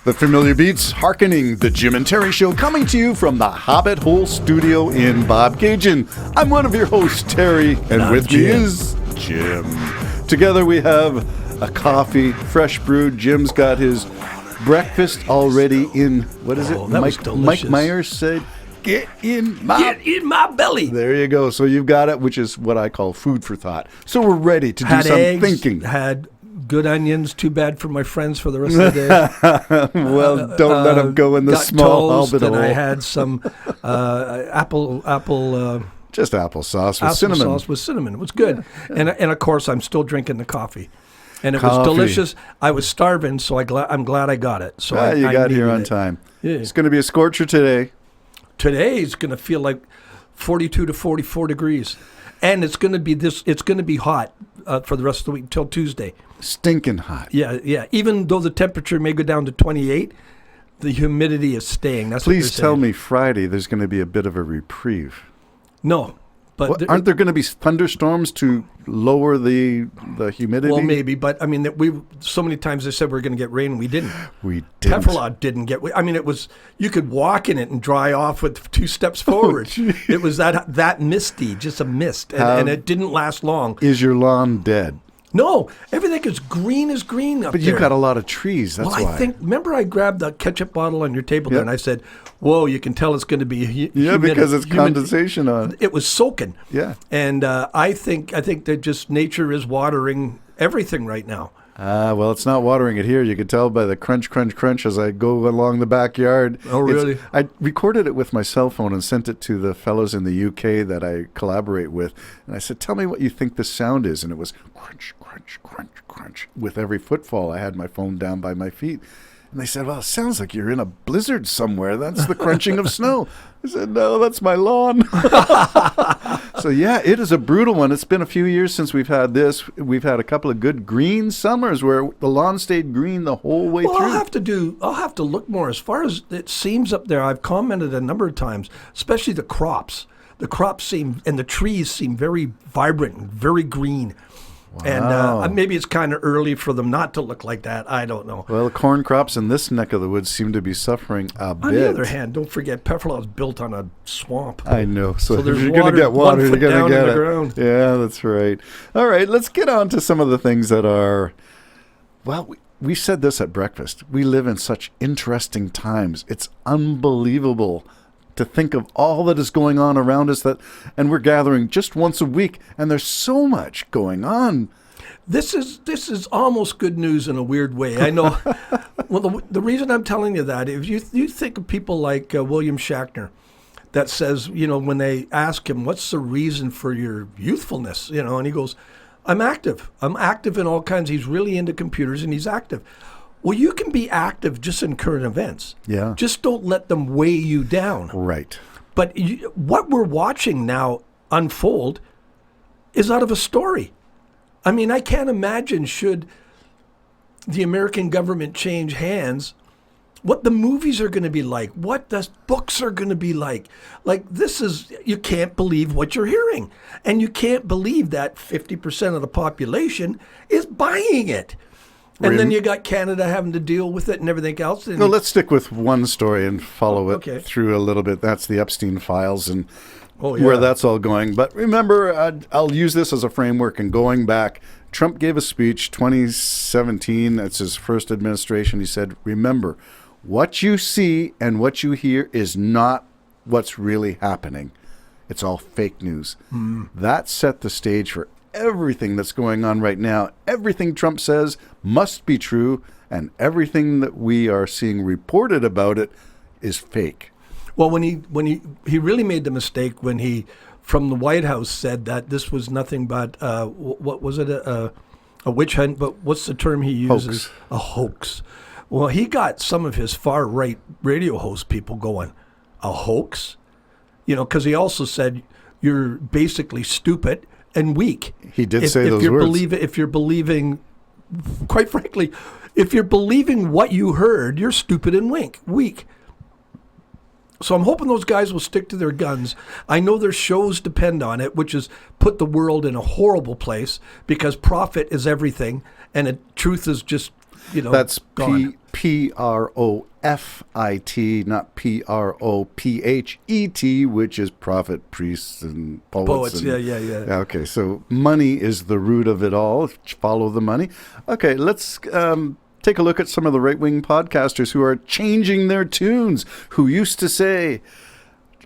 The familiar beats, hearkening the Jim and Terry Show, coming to you from the Hobbit Hole Studio in Bobcaygeon. I'm one of your hosts, Terry, and with me is Jim. Together we have a coffee, fresh brewed. Jim's got his breakfast already in, what is it? Mike Myers said, get in my belly. There you go. So you've got it, which is what I call food for thought. So we're ready to do some thinking. Had good onions, too bad for my friends for the rest of the day. Well, don't let them go in the small toast, Hobbit and hole. I had some apple just applesauce with cinnamon. Applesauce with cinnamon. It was good. Yeah. And of course, I'm still drinking the coffee. And it was delicious. I was starving, so I'm glad I got it. So you got here on time. Yeah. It's going to be a scorcher today. Today is going to feel like 42 to 44 degrees. And it's going to be It's going to be hot for the rest of the week until Tuesday. Stinking hot. Yeah. Even though the temperature may go down to 28, the humidity is staying. That's Please tell me Friday there's going to be a bit of a reprieve. No. But aren't there going to be thunderstorms to lower the humidity? Well, maybe, but I mean, so many times they said we were going to get rain, and we didn't. We didn't. Pefferlaw didn't get. I mean, you could walk in it and dry off with 2 steps forward. It was that misty, just a mist, and it didn't last long. Is your lawn dead? No, everything is green up there. But you've got a lot of trees, that's why. Remember I grabbed the ketchup bottle on your table there, and I said, whoa, you can tell it's going to be humid. Because it's condensation on it. It was soaking. Yeah. And I think that just nature is watering everything right now. Well, it's not watering it here. You can tell by the crunch, crunch, crunch as I go along the backyard. Oh, really? I recorded it with my cell phone and sent it to the fellows in the UK that I collaborate with. And I said, tell me what you think the sound is. And it was crunch, crunch, crunch, crunch. With every footfall, I had my phone down by my feet. And they said, well, it sounds like you're in a blizzard somewhere. That's the crunching of snow. I said, no, that's my lawn. So, yeah, it is a brutal one. It's been a few years since we've had this. We've had a couple of good green summers where the lawn stayed green the whole way through. I'll have to look more. As far as it seems up there, I've commented a number of times, especially the crops. The crops and the trees seem very vibrant and very green. Wow. And maybe it's kind of early for them not to look like that. I don't know. Well, the corn crops in this neck of the woods seem to be suffering a bit. On the other hand, don't forget, Pefferlaw is built on a swamp. I know. So if there's you're going to get water, you're going to get it. Ground. Yeah, that's right. All right, let's get on to some of the things that are, well, we said this at breakfast. We live in such interesting times. It's unbelievable to think of all that is going on around us, and we're gathering just once a week, and there's so much going on. This is almost good news in a weird way. I know. Well, the reason I'm telling you that, if you think of people like William Shatner, that says, when they ask him, what's the reason for your youthfulness, and he goes, I'm active. I'm active in all kinds. He's really into computers, and he's active. Well, you can be active just in current events. Yeah. Just don't let them weigh you down. Right. But what we're watching now unfold is out of a story. I mean, I can't imagine, should the American government change hands, what the movies are going to be like, what the books are going to be like. Like, you can't believe what you're hearing. And you can't believe that 50% of the population is buying it. And then you got Canada having to deal with it and everything else. No, let's stick with one story and follow it through a little bit. That's the Epstein files and where that's all going. But remember, I'll use this as a framework. And going back, Trump gave a speech 2017. It's his first administration. He said, remember, what you see and what you hear is not what's really happening. It's all fake news. That set the stage for everything that's going on right now. Everything Trump says must be true, and everything that we are seeing reported about it is fake. Well, when he really made the mistake when he, from the White House, said that this was nothing but what was it, a witch hunt? But what's the term he uses? Hoax. A hoax. Well, he got some of his far right radio host people going, a hoax, because he also said you're basically stupid and weak. He did say those words. If you're believing, quite frankly, if you're believing what you heard, you're stupid and weak. So I'm hoping those guys will stick to their guns. I know their shows depend on it, which is put the world in a horrible place because profit is everything and truth is just That's gone. Profit, not Prophet, which is prophet, priests, and poets. Yeah. Okay, so money is the root of it all. Follow the money. Okay, let's take a look at some of the right-wing podcasters who are changing their tunes, who used to say,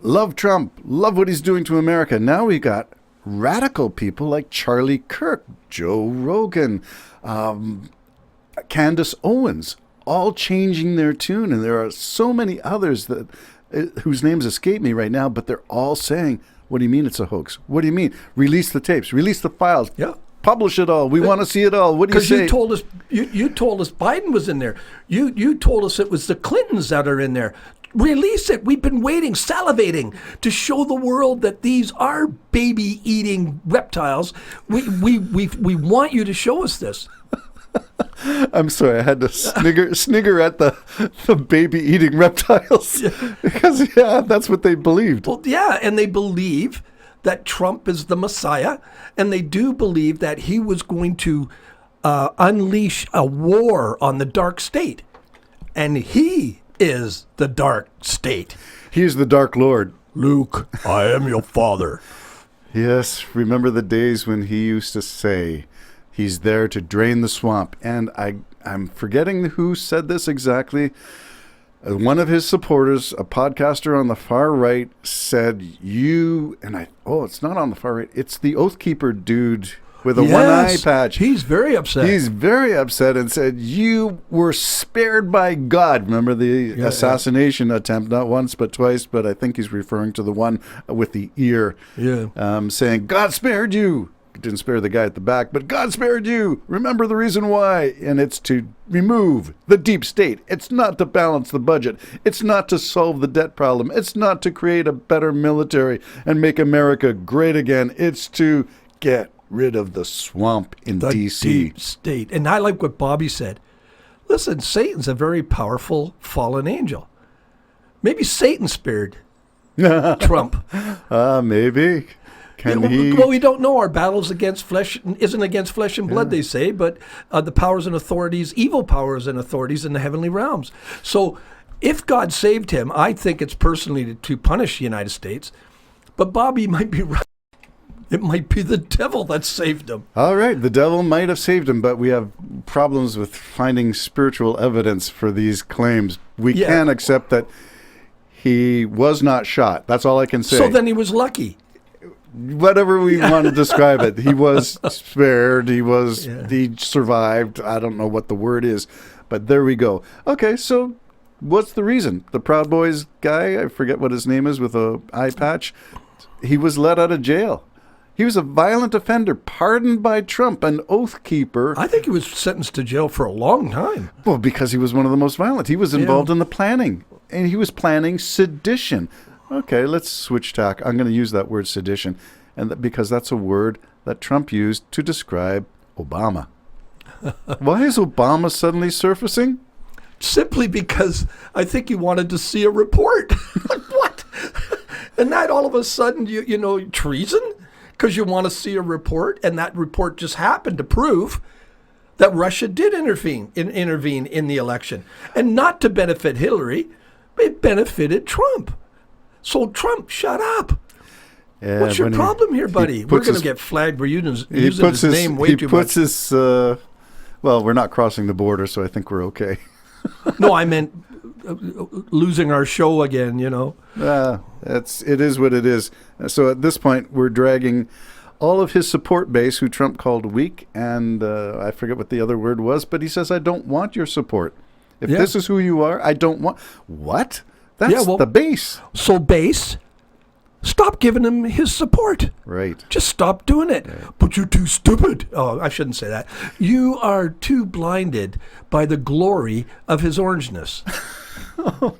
love Trump, love what he's doing to America. Now we got radical people like Charlie Kirk, Joe Rogan, Candace Owens, all changing their tune. And there are so many others that whose names escape me right now, but they're all saying, what do you mean it's a hoax? What do you mean? Release the tapes, release the files. Yeah. Publish it all. We want to see it all. What do you say? Because you told us Biden was in there. You told us it was the Clintons that are in there. Release it. We've been waiting, salivating to show the world that these are baby-eating reptiles. We want you to show us this. I'm sorry, I had to snigger at the baby-eating reptiles. Because, that's what they believed. Well, yeah, and they believe that Trump is the Messiah, and they do believe that he was going to unleash a war on the dark state. And he is the dark state. He is the Dark Lord. Luke, I am your father. Yes, remember the days when he used to say he's there to drain the swamp. And I'm forgetting who said this exactly. One of his supporters, a podcaster on the far right, said it's not on the far right. It's the Oath Keeper dude with a one-eye patch. He's very upset. He's very upset and said, you were spared by God. Remember the assassination attempt, not once but twice, but I think he's referring to the one with the ear. Yeah. Saying, God spared you. Didn't spare the guy at the back, but God spared you. Remember the reason why. And it's to remove the deep state. It's not to balance the budget. It's not to solve the debt problem. It's not to create a better military and make America great again. It's to get rid of the swamp in D.C. The deep state. And I like what Bobby said. Listen, Satan's a very powerful fallen angel. Maybe Satan spared Trump. Maybe. Well, we don't know. Our battle's isn't against flesh and blood, they say, but the powers and authorities, evil powers and authorities in the heavenly realms. So if God saved him, I think it's personally to punish the United States. But Bobby might be right. It might be the devil that saved him. All right, the devil might have saved him, but we have problems with finding spiritual evidence for these claims. We can accept that he was not shot. That's all I can say. So then he was lucky. Whatever we want to describe it, he was spared. He survived. I don't know what the word is, but there we go. Okay, so what's the reason? The Proud Boys guy, I forget what his name is, with a eye patch, he was let out of jail. He was a violent offender, pardoned by Trump, an oath keeper. I think he was sentenced to jail for a long time. Well, because he was one of the most violent. He was involved in the planning, and he was planning sedition. Okay, let's switch tack. I'm going to use that word sedition, and because that's a word that Trump used to describe Obama. Why is Obama suddenly surfacing? Simply because I think he wanted to see a report. What? And that all of a sudden, treason? Because you want to see a report, and that report just happened to prove that Russia did intervene in the election. And not to benefit Hillary, it benefited Trump. So Trump, shut up. Yeah, what's your problem here, buddy? We're going to get flagged. We're using his name way too much. Well, we're not crossing the border, so I think we're okay. No, I meant losing our show again, It is what it is. So at this point, we're dragging all of his support base, who Trump called weak, and I forget what the other word was, but he says, I don't want your support. If this is who you are, I don't want... What? That's the base. So base, stop giving him his support. Right. Just stop doing it. Right. But you're too stupid. Oh, I shouldn't say that. You are too blinded by the glory of his orangeness.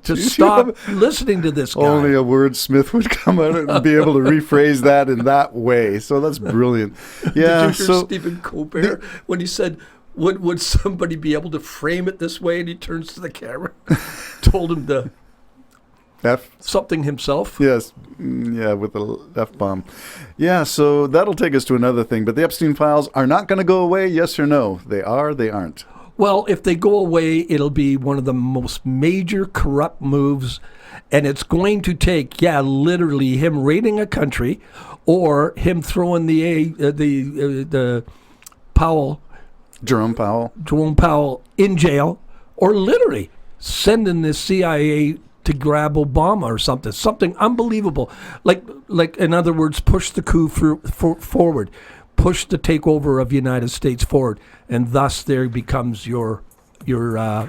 To stop listening to this guy. Only a wordsmith would come out and be able to rephrase that in that way. So that's brilliant. Yeah. Did you hear Stephen Colbert when he said, would somebody be able to frame it this way? And he turns to the camera, told him to... something himself. Yes. Yeah, with the F-bomb. Yeah, so that'll take us to another thing. But the Epstein files are not going to go away, yes or no? They are, they aren't. Well, if they go away, it'll be one of the most major corrupt moves, and it's going to take, literally him raiding a country, or him throwing the Jerome Powell in jail, or literally sending the CIA to grab Obama or something unbelievable. Like in other words, push the coup forward, push the takeover of the United States forward, and thus there becomes your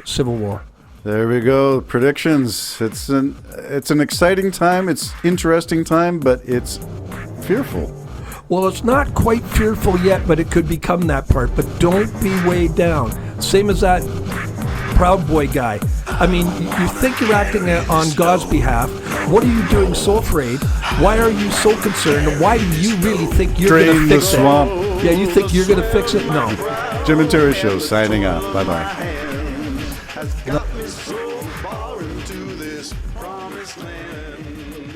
civil war. There we go. Predictions. It's an exciting time. It's interesting time, but it's fearful. Well, it's not quite fearful yet, but it could become that part. But don't be weighed down. Same as that Proud Boy guy. I mean, you think you're acting on God's behalf. What are you doing so afraid? Why are you so concerned? Why do you really think you're going to fix it? Swamp. Yeah, you think you're going to fix it? No. Jim and Terry Show signing off. Bye-bye. Has got me so far into this promised land.